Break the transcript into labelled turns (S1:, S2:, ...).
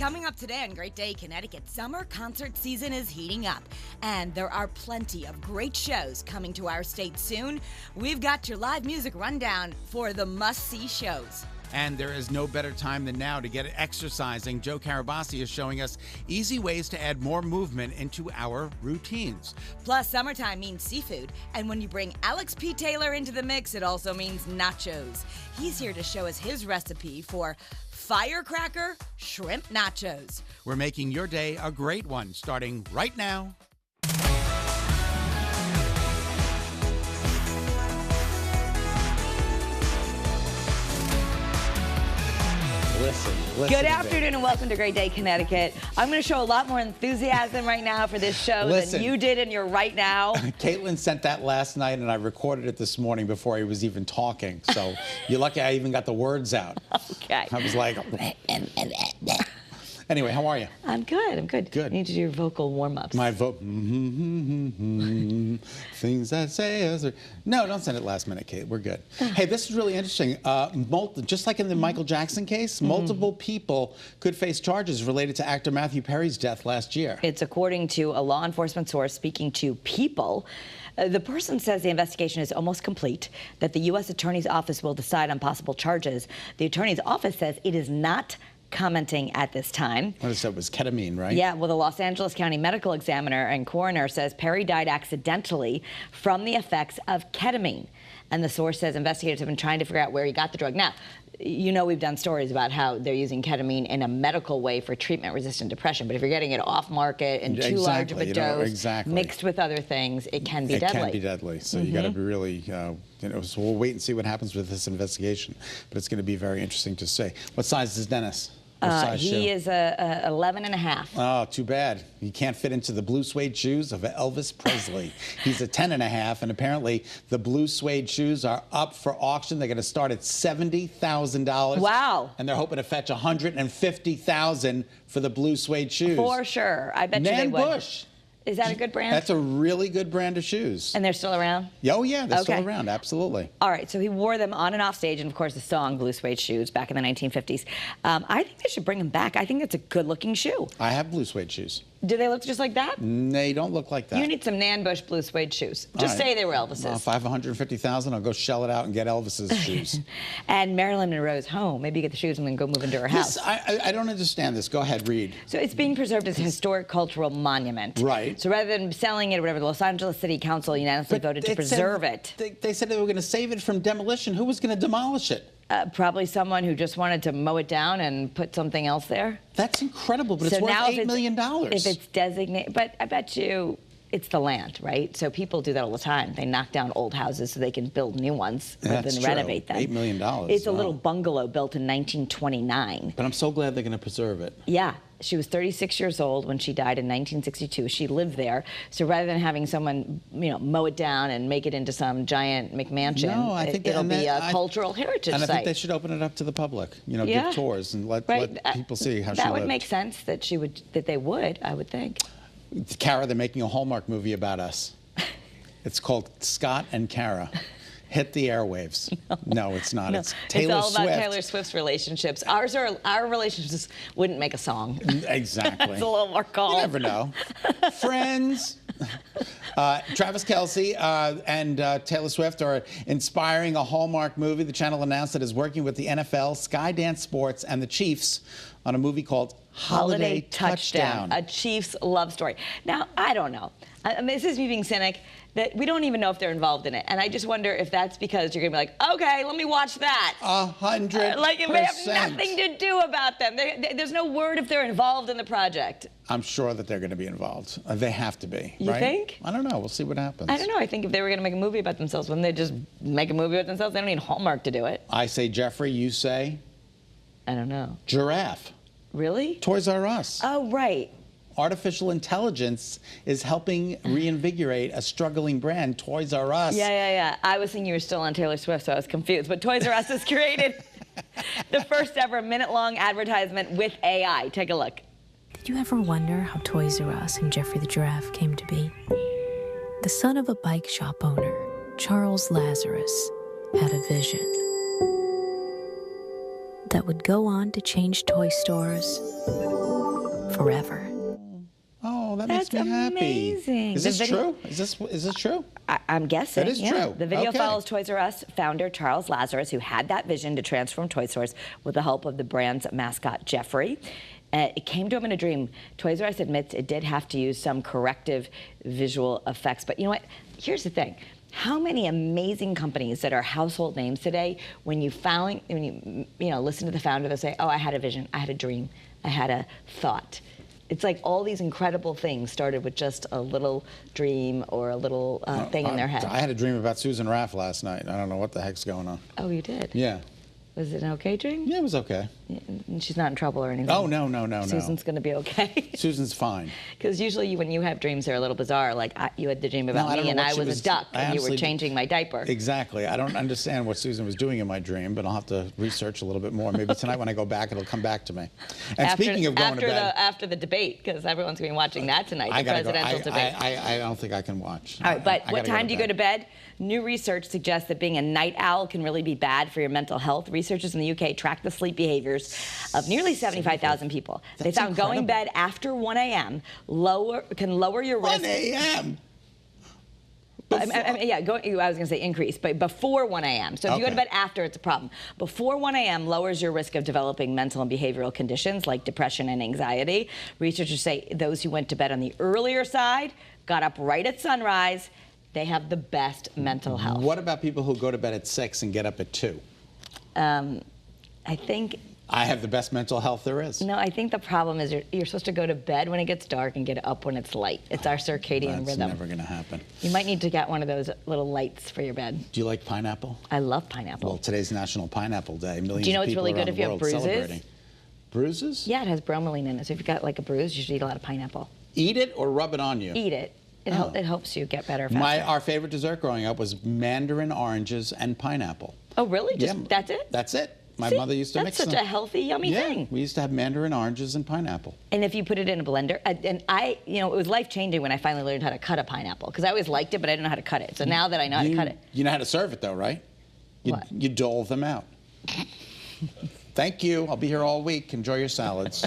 S1: Coming up today on Great Day, Connecticut, summer concert season is heating up, and there are plenty of great shows coming to our state soon. We've got your live music rundown for the must-see shows.
S2: And there is no better time than now to get exercising. Joe Carabassi is showing us easy ways to add more movement into our routines.
S1: Plus, summertime means seafood, and when you bring Alex P. Taylor into the mix, it also means nachos. He's here to show us his recipe for firecracker shrimp nachos.
S2: We're making your day a great one, starting right now.
S3: Listen
S1: Good afternoon and welcome to Great Day, Connecticut. I'm going to show a lot more enthusiasm right now for this show than you did in your right now.
S3: Caitlin sent that last night and I recorded it this morning before he was even talking. So you're lucky I even got the words out.
S1: Okay.
S3: I was like... Anyway, how are you?
S1: I'm good. I'm good.
S3: Good.
S1: You need to do your vocal warm-ups.
S3: My things I say. No, don't send it last minute, Kate. We're good. Hey, this is really interesting. Just like in the Michael Jackson case, multiple people could face charges related to actor Matthew Perry's death last year.
S1: It's according to a law enforcement source speaking to People. The person says the investigation is almost complete, that the U.S. Attorney's Office will decide on possible charges. The Attorney's Office says it is not commenting at this time.
S3: What is that? It was ketamine, right?
S1: Yeah, well, the Los Angeles County Medical Examiner and coroner says Perry died accidentally from the effects of ketamine. And the source says investigators have been trying to figure out where he got the drug. Now, you know we've done stories about how they're using ketamine in a medical way for treatment-resistant depression, but if you're getting it off-market and too large of a dose, mixed with other things, it can be deadly.
S3: It can be deadly, so you got to be really, so we'll wait and see what happens with this investigation, but it's going to be very interesting to see. What size is Dennis?
S1: He is a 11 and a half.
S3: Oh, too bad. He can't fit into the blue suede shoes of Elvis Presley. He's a 10 and a half, and apparently the blue suede shoes are up for auction. They're going to start at $70,000.
S1: Wow.
S3: And they're hoping to fetch $150,000 for the blue suede shoes.
S1: For sure. I bet you they would.
S3: Bush.
S1: Is that a good brand?
S3: That's a really good brand of shoes.
S1: And they're still around?
S3: Oh, yeah, they're still around, absolutely.
S1: All right, so he wore them on and off stage, and of course the song Blue Suede Shoes back in the 1950s. I think they should bring them back. I think it's a good-looking shoe.
S3: I have blue suede shoes.
S1: Do they look just like that?
S3: They don't look like that.
S1: You need some Nan Bush blue suede shoes. Just say they were Elvis's.
S3: Well, if I have $150,000, I'll go shell it out and get Elvis's shoes.
S1: And Marilyn Monroe's home. Maybe you get the shoes and then go move into her house.
S3: I don't understand this. Go ahead, read.
S1: So it's being preserved as a historic cultural monument. Right. So rather than selling it or whatever, the Los Angeles City Council unanimously voted to preserve it.
S3: They said they were going to save it from demolition. Who was going to demolish it?
S1: Probably someone who just wanted to mow it down and put something else there.
S3: That's incredible, but it's worth $8 million.
S1: If it's designated, but I bet you it's the land, right? So people do that all the time. They knock down old houses so they can build new ones rather than renovate them.
S3: $8 million.
S1: It's a little bungalow built in 1929.
S3: But I'm so glad they're going to preserve it.
S1: Yeah. She was 36 years old when she died in 1962. She lived there. So rather than having someone, mow it down and make it into some giant McMansion, it'll be a cultural heritage site.
S3: And I think they should open it up to the public, give tours and let people see how she lived.
S1: That would make sense that they would, I would think.
S3: Cara, they're making a Hallmark movie about us. It's called Scott and Cara. Hit the airwaves. No, it's not. It's Taylor Swift.
S1: It's all about Taylor Swift's relationships. Our relationships wouldn't make a song.
S3: Exactly.
S1: It's a little more calm.
S3: You never know. Friends. Travis Kelce and Taylor Swift are inspiring a Hallmark movie. The channel announced it is working with the NFL, Skydance Sports, and the Chiefs on a movie called Holiday Touchdown.
S1: A Chiefs love story. Now, I don't know. This is me being cynic, that we don't even know if they're involved in it. And I just wonder if that's because you're going to be like, okay, let me watch that.
S3: 100%.
S1: Like, they have nothing to do about them. There's no word if they're involved in the project.
S3: I'm sure that they're going to be involved. They have to be,
S1: You think?
S3: I don't know. We'll see what happens.
S1: I don't know. I think if they were going to make a movie about themselves, wouldn't they just make a movie about themselves? They don't need Hallmark to do it.
S3: I say Jeffrey, you say?
S1: I don't know.
S3: Giraffe.
S1: Really?
S3: Toys R Us.
S1: Oh, right.
S3: Artificial intelligence is helping reinvigorate a struggling brand, Toys R Us.
S1: Yeah. I was thinking you were still on Taylor Swift, so I was confused. But Toys R Us has created the first ever minute-long advertisement with AI. Take a look.
S4: Did you ever wonder how Toys R Us and Jeffrey the Giraffe came to be? The son of a bike shop owner, Charles Lazarus, had a vision that would go on to change toy stores forever.
S3: Oh, that makes me
S1: That's
S3: happy.
S1: amazing.
S3: Is
S1: The
S3: this
S1: video-
S3: true? Is this true?
S1: I'm guessing.
S3: That is
S1: yeah.
S3: true.
S1: The video
S3: Okay.
S1: follows Toys R Us founder Charles Lazarus, who had that vision to transform Toy Stores with the help of the brand's mascot, Jeffrey. It came to him in a dream. Toys R Us admits it did have to use some corrective visual effects. But you know what? Here's the thing. How many amazing companies that are household names today, when you listen to the founder, they'll say, oh, I had a vision, I had a dream, I had a thought. It's like all these incredible things started with just a little dream or a little thing in their head.
S3: I had a dream about Susan Raff last night. I don't know what the heck's going on.
S1: Oh, you did?
S3: Yeah.
S1: Was it an okay dream?
S3: Yeah, it was okay.
S1: And she's not in trouble or anything?
S3: Oh, no.
S1: Susan's going to be okay?
S3: Susan's fine.
S1: Because usually when you have dreams, they're a little bizarre. Like you had the dream about me and I was a duck and you were changing my diaper.
S3: Exactly. I don't understand what Susan was doing in my dream, but I'll have to research a little bit more. Maybe tonight when I go back, it'll come back to me. And speaking of going to bed...
S1: After the debate, because everyone's going to be watching that tonight, the presidential debate.
S3: I don't think I can watch.
S1: All right, but what time do you go to bed? New research suggests that being a night owl can really be bad for your mental health. Researchers in the UK tracked the sleep behaviors of nearly 75,000 people. They found going to bed after 1 a.m. can lower your risk.
S3: 1 a.m.?
S1: I was going to say increase, but before 1 a.m. So if you go to bed after, it's a problem. Before 1 a.m. lowers your risk of developing mental and behavioral conditions like depression and anxiety. Researchers say those who went to bed on the earlier side, got up right at sunrise, they have the best mental health.
S3: What about people who go to bed at 6 and get up at 2?
S1: I think...
S3: I have the best mental health there is.
S1: No, I think the problem is you're supposed to go to bed when it gets dark and get up when it's light. It's our circadian rhythm.
S3: That's never going to happen.
S1: You might need to get one of those little lights for your bed.
S3: Do you like pineapple?
S1: I love pineapple.
S3: Well, today's National Pineapple Day. Millions
S1: Do you know
S3: of
S1: it's
S3: people
S1: really good
S3: around
S1: if
S3: the
S1: you have
S3: world
S1: bruises?
S3: celebrating. Bruises?
S1: Yeah, it has bromelain in it. So if you've got like a bruise, you should eat a lot of pineapple.
S3: Eat it or rub it on you?
S1: Eat it. It helps you get better faster.
S3: Our favorite dessert growing up was mandarin oranges and pineapple.
S1: Oh, really? That's it?
S3: That's it. My mother used to mix them.
S1: That's such a healthy, yummy thing.
S3: We used to have mandarin oranges and pineapple.
S1: And if you put it in a blender, and it was life-changing when I finally learned how to cut a pineapple, because I always liked it, but I didn't know how to cut it. So now that I know how to cut it.
S3: You know how to serve it, though, right? You dole them out. Thank you. I'll be here all week. Enjoy your salads.